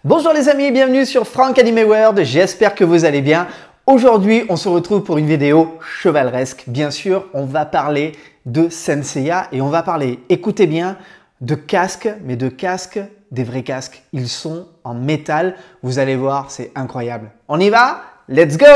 Bonjour les amis, bienvenue sur Franck Anime World, j'espère que vous allez bien. Aujourd'hui, on se retrouve pour une vidéo chevaleresque. Bien sûr, on va parler de Senseiya et on va parler, écoutez bien, de casques, mais de casques, des vrais casques. Ils sont en métal, vous allez voir, c'est incroyable. On y va? Let's go!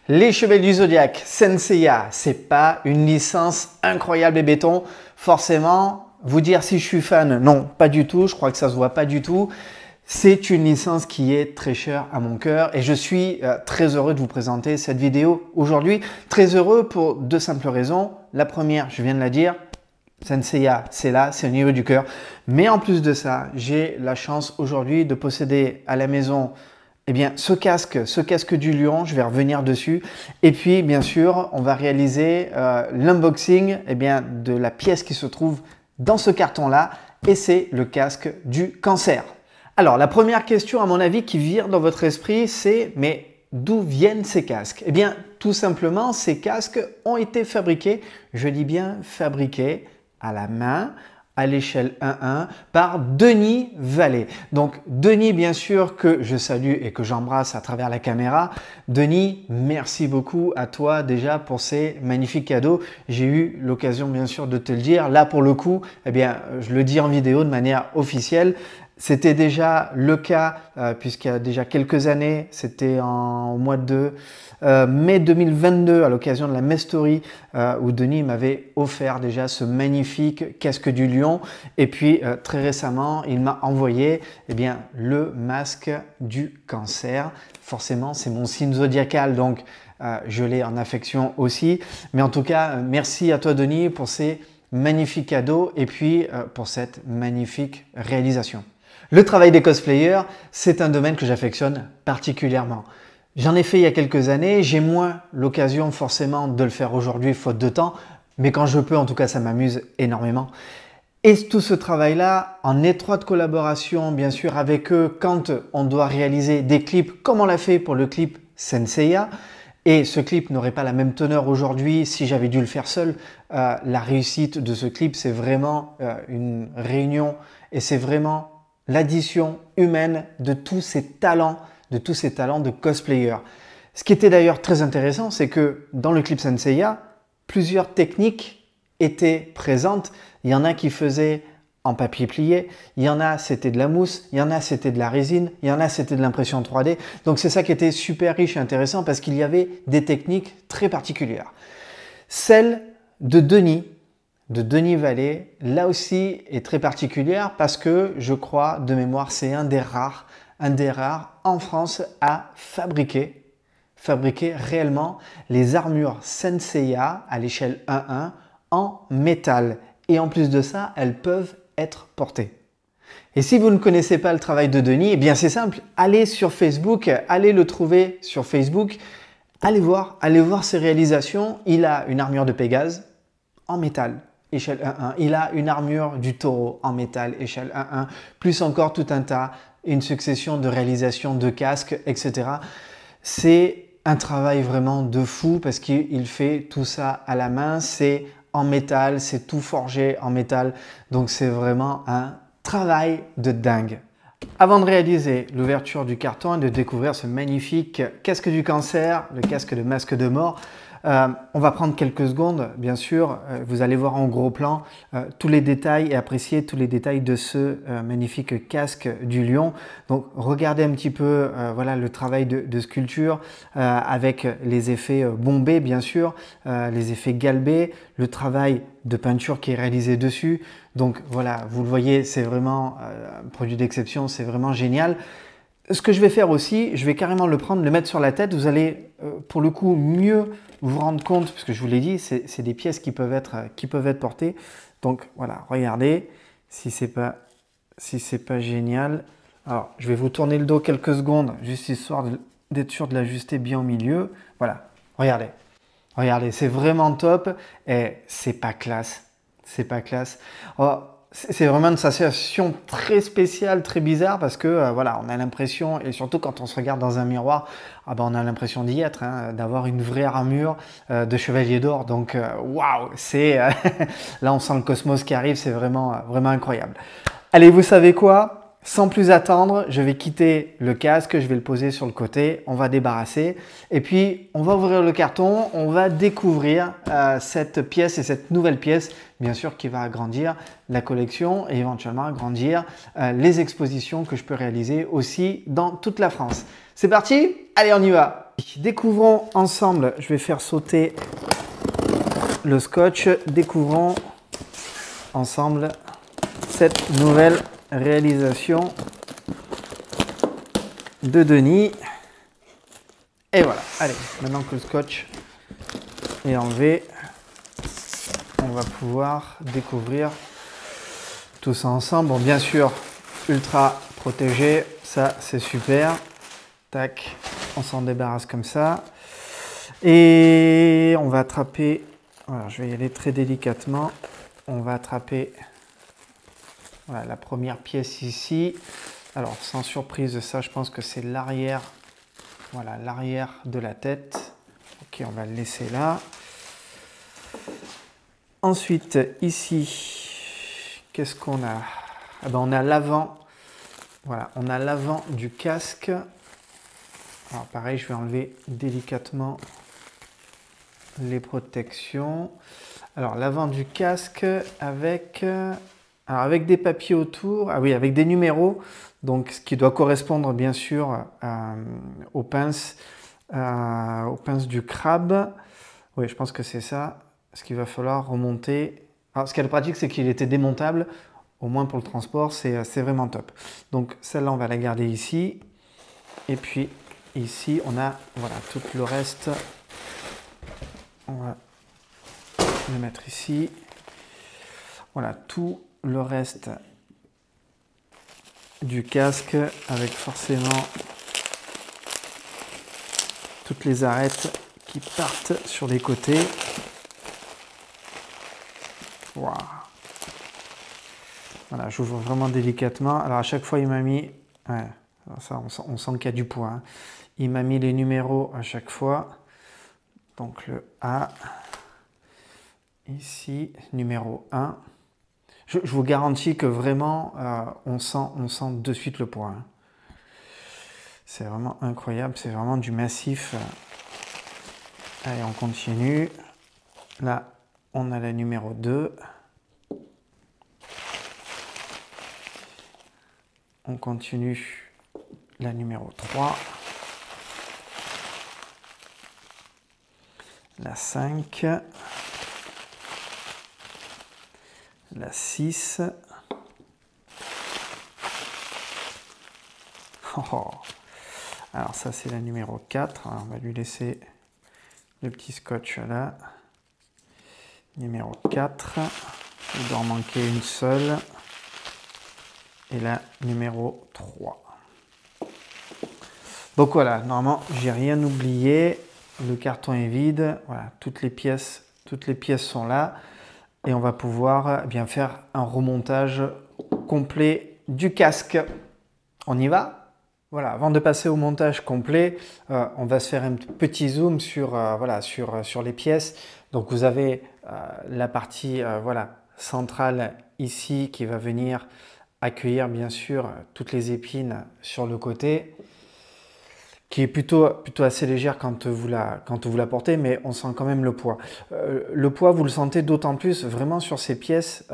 Les Chevaliers du Zodiaque, Senseiya, c'est pas une licence incroyable et béton. Forcément, vous dire si je suis fan, non, pas du tout. Je crois que ça se voit pas du tout. C'est une licence qui est très chère à mon cœur et je suis très heureux de vous présenter cette vidéo aujourd'hui. Très heureux pour deux simples raisons. La première, je viens de la dire, Senseiya, c'est là, c'est au niveau du cœur. Mais en plus de ça, j'ai la chance aujourd'hui de posséder à la maison eh bien, ce casque du lion, je vais revenir dessus. Et puis, bien sûr, on va réaliser l'unboxing de la pièce qui se trouve dans ce carton-là. Et c'est le casque du cancer. Alors, la première question, à mon avis, qui vient dans votre esprit, c'est mais d'où viennent ces casques? Eh bien, tout simplement, ces casques ont été fabriqués, je dis bien fabriqués, à la main, à l'échelle 1-1 par Denis Vallée. Donc Denis, bien sûr, que je salue et que j'embrasse à travers la caméra. Denis, merci beaucoup à toi déjà pour ces magnifiques cadeaux. J'ai eu l'occasion bien sûr de te le dire. Là pour le coup, eh bien, je le dis en vidéo de manière officielle. C'était déjà le cas puisqu'il y a déjà quelques années, c'était au mois de mai 2022 à l'occasion de la Mestory où Denis m'avait offert déjà ce magnifique casque du lion et puis très récemment il m'a envoyé le masque du cancer. Forcément c'est mon signe zodiacal donc je l'ai en affection aussi, mais en tout cas merci à toi Denis pour ces magnifiques cadeaux et puis pour cette magnifique réalisation. Le travail des cosplayers, c'est un domaine que j'affectionne particulièrement. J'en ai fait il y a quelques années, j'ai moins l'occasion forcément de le faire aujourd'hui faute de temps, mais quand je peux, en tout cas, ça m'amuse énormément. Et tout ce travail-là, en étroite collaboration, bien sûr, avec eux, quand on doit réaliser des clips, comme on l'a fait pour le clip Senseiya, et ce clip n'aurait pas la même teneur aujourd'hui si j'avais dû le faire seul. La réussite de ce clip, c'est vraiment une réunion et c'est vraiment l'addition humaine de tous ces talents de cosplayers. Ce qui était d'ailleurs très intéressant, c'est que dans le clip Senseiya, plusieurs techniques étaient présentes. Il y en a qui faisaient en papier plié, il y en a c'était de la mousse, il y en a c'était de la résine, il y en a c'était de l'impression 3D. Donc c'est ça qui était super riche et intéressant parce qu'il y avait des techniques très particulières. Celle de Denis Vallée, là aussi est très particulière parce que je crois de mémoire c'est un des rares en France à fabriquer réellement les armures Senseiya à l'échelle 1-1 en métal. Et en plus de ça, elles peuvent être portées. Et si vous ne connaissez pas le travail de Denis, eh bien c'est simple, allez sur Facebook, allez le trouver sur Facebook, allez voir ses réalisations. Il a une armure de Pégase en métal, échelle 1-1. Il a une armure du taureau en métal, échelle 1-1, plus encore tout un tas, une succession de réalisations de casques, etc. C'est un travail vraiment de fou parce qu'il fait tout ça à la main, c'est en métal, c'est tout forgé en métal, donc c'est vraiment un travail de dingue. Avant de réaliser l'ouverture du carton et de découvrir ce magnifique casque du cancer, le casque de masque de mort, on va prendre quelques secondes, bien sûr, vous allez voir en gros plan tous les détails et apprécier tous les détails de ce magnifique casque du lion. Donc regardez un petit peu voilà, le travail de sculpture avec les effets bombés, bien sûr, les effets galbés, le travail de peinture qui est réalisé dessus. Donc voilà, vous le voyez, c'est vraiment un produit d'exception, c'est vraiment génial. Ce que je vais faire aussi, je vais carrément le prendre, le mettre sur la tête. Vous allez pour le coup mieux vous rendre compte, parce que je vous l'ai dit, c'est des pièces qui peuvent être portées. Donc voilà, regardez, si c'est pas génial. Alors, je vais vous tourner le dos quelques secondes, juste histoire d'être sûr de l'ajuster bien au milieu. Voilà, regardez. Regardez, c'est vraiment top et c'est pas classe. C'est pas classe. Alors, c'est vraiment une sensation très spéciale, très bizarre parce que voilà, on a l'impression, et surtout quand on se regarde dans un miroir, ah ben, on a l'impression d'y être, hein, d'avoir une vraie armure de chevalier d'or. Donc waouh, c'est là on sent le cosmos qui arrive, c'est vraiment, vraiment incroyable. Allez, vous savez quoi? Sans plus attendre, je vais quitter le casque, je vais le poser sur le côté, on va débarrasser et puis on va ouvrir le carton, on va découvrir cette pièce et cette nouvelle pièce, bien sûr qui va agrandir la collection et éventuellement agrandir les expositions que je peux réaliser aussi dans toute la France. C'est parti? Allez, on y va! Découvrons ensemble, je vais faire sauter le scotch, découvrons ensemble cette nouvelle réalisation de Denis. Et voilà, allez, maintenant que le scotch est enlevé, on va pouvoir découvrir tout ça ensemble. Bon, bien sûr, ultra protégé, ça c'est super. Tac, on s'en débarrasse comme ça. Et on va attraper, voilà, je vais y aller très délicatement. On va attraper voilà, la première pièce ici. Alors, sans surprise, ça, je pense que c'est l'arrière. Voilà, l'arrière de la tête. Ok, on va le laisser là. Ensuite, ici, qu'est-ce qu'on a? Ah ben, on a l'avant. Voilà, on a l'avant du casque. Alors, pareil, je vais enlever délicatement les protections. Alors, l'avant du casque avec... Alors avec des papiers autour, ah oui, avec des numéros, donc ce qui doit correspondre bien sûr aux pinces du crabe. Oui, je pense que c'est ça. Ce qu'il va falloir remonter. Alors ce qui est pratique, c'est qu'il était démontable, au moins pour le transport, c'est vraiment top. Donc celle-là, on va la garder ici. Et puis ici, on a voilà tout le reste. On va le mettre ici. Voilà tout le reste du casque avec forcément toutes les arêtes qui partent sur les côtés. Wow. Voilà, j'ouvre vraiment délicatement. Alors à chaque fois il m'a mis, ouais, ça on sent qu'il y a du poids, hein. Il m'a mis les numéros à chaque fois. Donc le A, ici, numéro 1. Je vous garantis que vraiment, on sent de suite le poids, hein. C'est vraiment incroyable, c'est vraiment du massif. Allez, on continue. Là, on a la numéro 2. On continue la numéro 3. La 5. La 6. Oh. Alors ça c'est la numéro 4. Alors, on va lui laisser le petit scotch là. Numéro 4. Il doit en manquer une seule. Et la numéro 3. Donc voilà, normalement j'ai rien oublié. Le carton est vide. Voilà, toutes les pièces sont là. Et on va pouvoir bien faire un remontage complet du casque. On y va? Voilà, avant de passer au montage complet, on va se faire un petit zoom sur, voilà, sur les pièces. Donc vous avez la partie voilà, centrale ici qui va venir accueillir bien sûr toutes les épines sur le côté, qui est plutôt assez légère quand vous la portez, mais on sent quand même le poids. Le poids, vous le sentez d'autant plus vraiment sur ces pièces,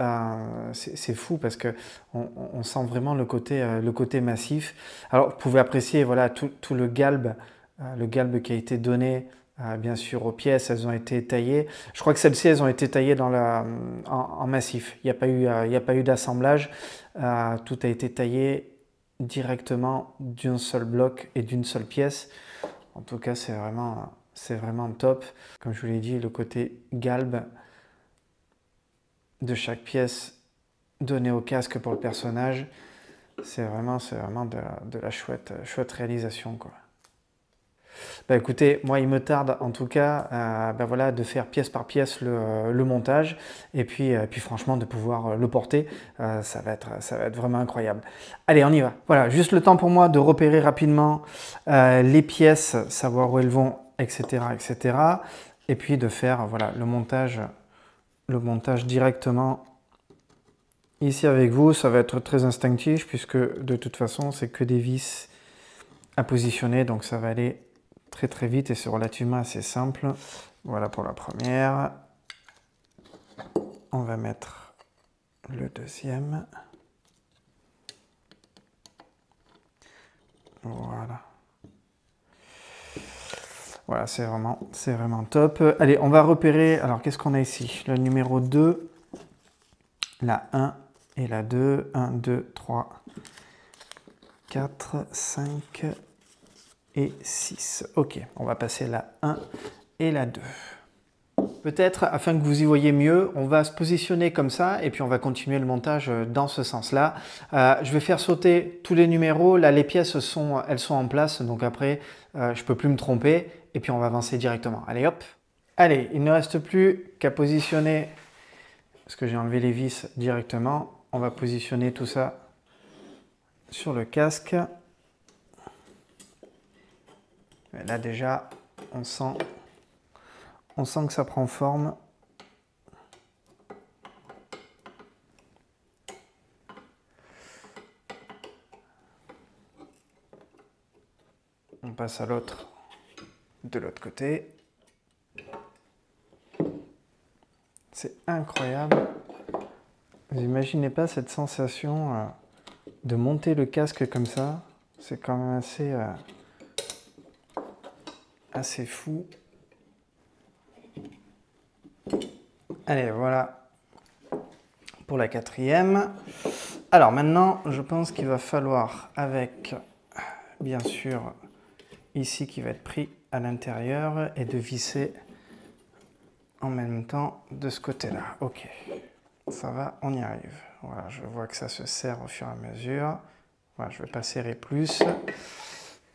c'est fou parce que on sent vraiment le côté massif. Alors, vous pouvez apprécier voilà, tout le galbe qui a été donné, bien sûr, aux pièces, elles ont été taillées. Je crois que celles-ci, elles ont été taillées en massif. Il n'y a pas eu d'assemblage, tout a été taillé directement d'un seul bloc et d'une seule pièce. En tout cas, c'est vraiment top. Comme je vous l'ai dit, le côté galbe de chaque pièce donnée au casque pour le personnage, c'est vraiment de la chouette réalisation, quoi. Bah écoutez, moi il me tarde en tout cas bah voilà, de faire pièce par pièce le montage et puis franchement de pouvoir le porter, ça va être vraiment incroyable. Allez, on y va. Voilà, juste le temps pour moi de repérer rapidement les pièces, savoir où elles vont, etc. etc. Et puis de faire voilà, le montage directement ici avec vous. Ça va être très instinctif puisque de toute façon c'est que des vis à positionner, donc ça va aller très très vite et c'est relativement assez simple. Voilà pour la première. On va mettre le deuxième. Voilà. Voilà, c'est vraiment top. Allez, on va repérer, alors qu'est-ce qu'on a ici? Le numéro 2, la 1 et la 2. 1, 2, 3, 4, 5 et 6. Ok, on va passer la 1 et la 2. Peut-être, afin que vous y voyez mieux, on va se positionner comme ça et puis on va continuer le montage dans ce sens-là. Je vais faire sauter tous les numéros. Là, les pièces, elles sont en place, donc après, je ne peux plus me tromper et puis on va avancer directement. Allez, hop. Allez, il ne reste plus qu'à positionner, parce que j'ai enlevé les vis directement. On va positionner tout ça sur le casque. Et là, déjà, on sent que ça prend forme. On passe à l'autre, de l'autre côté. C'est incroyable. Vous imaginez pas cette sensation de monter le casque comme ça. C'est quand même assez fou. Allez, voilà pour la quatrième. Alors maintenant, je pense qu'il va falloir, avec bien sûr ici qui va être pris à l'intérieur, et de visser en même temps de ce côté-là. Ok, ça va, on y arrive. Voilà, je vois que ça se serre au fur et à mesure. Voilà, je ne vais pas serrer plus.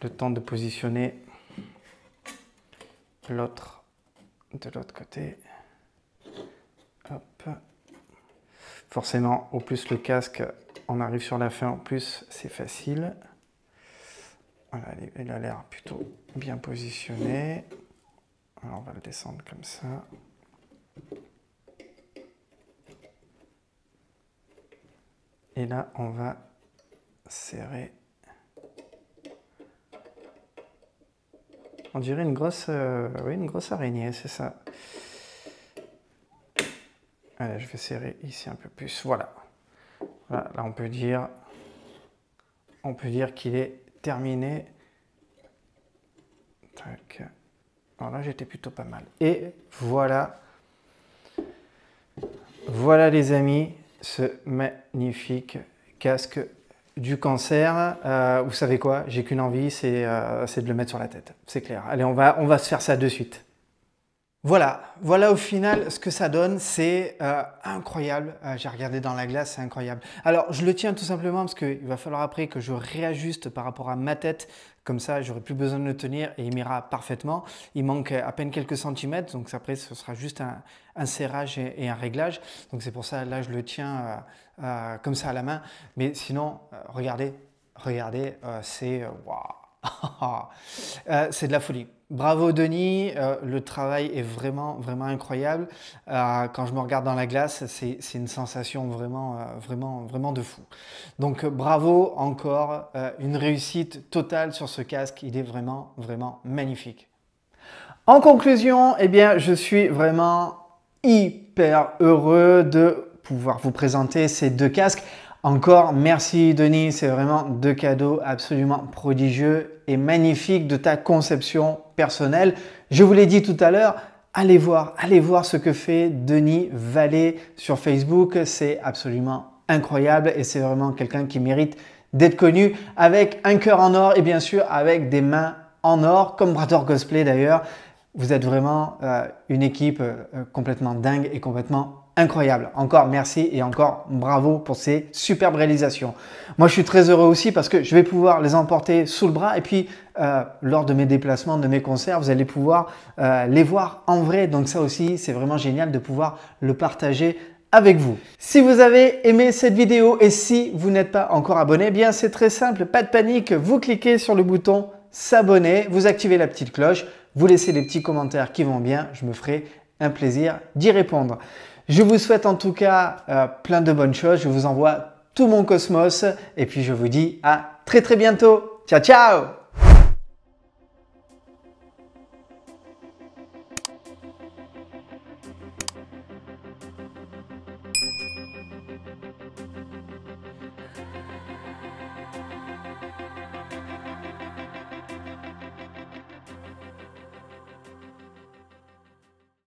Le temps de positionner l'autre de l'autre côté. Hop. Forcément, au plus le casque, on arrive sur la fin, en plus c'est facile. Voilà, il a l'air plutôt bien positionné. Alors on va le descendre comme ça. Et là, on va serrer. On dirait une grosse araignée, c'est ça. Allez, je vais serrer ici un peu plus. Voilà. Voilà, là, on peut dire qu'il est terminé. Tac. Alors là, j'étais plutôt pas mal. Et voilà. Voilà, les amis, ce magnifique casque du cancer. Vous savez quoi? J'ai qu'une envie, c'est de le mettre sur la tête. C'est clair. Allez, on va se faire ça de suite. Voilà au final ce que ça donne, c'est incroyable. J'ai regardé dans la glace, c'est incroyable. Alors je le tiens tout simplement parce qu'il va falloir après que je réajuste par rapport à ma tête. Comme ça, j'aurai plus besoin de le tenir et il m'ira parfaitement. Il manque à peine quelques centimètres, donc après ce sera juste un serrage et un réglage. Donc c'est pour ça, là je le tiens comme ça à la main. Mais sinon, regardez, c'est waouh. C'est de la folie. Bravo Denis, le travail est vraiment incroyable. Quand je me regarde dans la glace, c'est une sensation vraiment de fou. Donc bravo encore, une réussite totale sur ce casque, il est vraiment magnifique. En conclusion, eh bien, je suis vraiment hyper heureux de pouvoir vous présenter ces deux casques. Encore merci Denis, c'est vraiment deux cadeaux absolument prodigieux et magnifiques de ta conception personnelle. Je vous l'ai dit tout à l'heure, allez voir ce que fait Denis Vallée sur Facebook, c'est absolument incroyable et c'est vraiment quelqu'un qui mérite d'être connu, avec un cœur en or et bien sûr avec des mains en or, comme Brador Cosplay d'ailleurs. Vous êtes vraiment une équipe complètement dingue et complètement incroyable. Encore merci et encore bravo pour ces superbes réalisations. Moi, je suis très heureux aussi parce que je vais pouvoir les emporter sous le bras et puis lors de mes déplacements, de mes concerts, vous allez pouvoir les voir en vrai. Donc ça aussi, c'est vraiment génial de pouvoir le partager avec vous. Si vous avez aimé cette vidéo et si vous n'êtes pas encore abonné, eh bien c'est très simple, pas de panique, vous cliquez sur le bouton s'abonner, vous activez la petite cloche, vous laissez les petits commentaires qui vont bien, je me ferai un plaisir d'y répondre. Je vous souhaite en tout cas plein de bonnes choses, je vous envoie tout mon cosmos et puis je vous dis à très bientôt. Ciao ciao!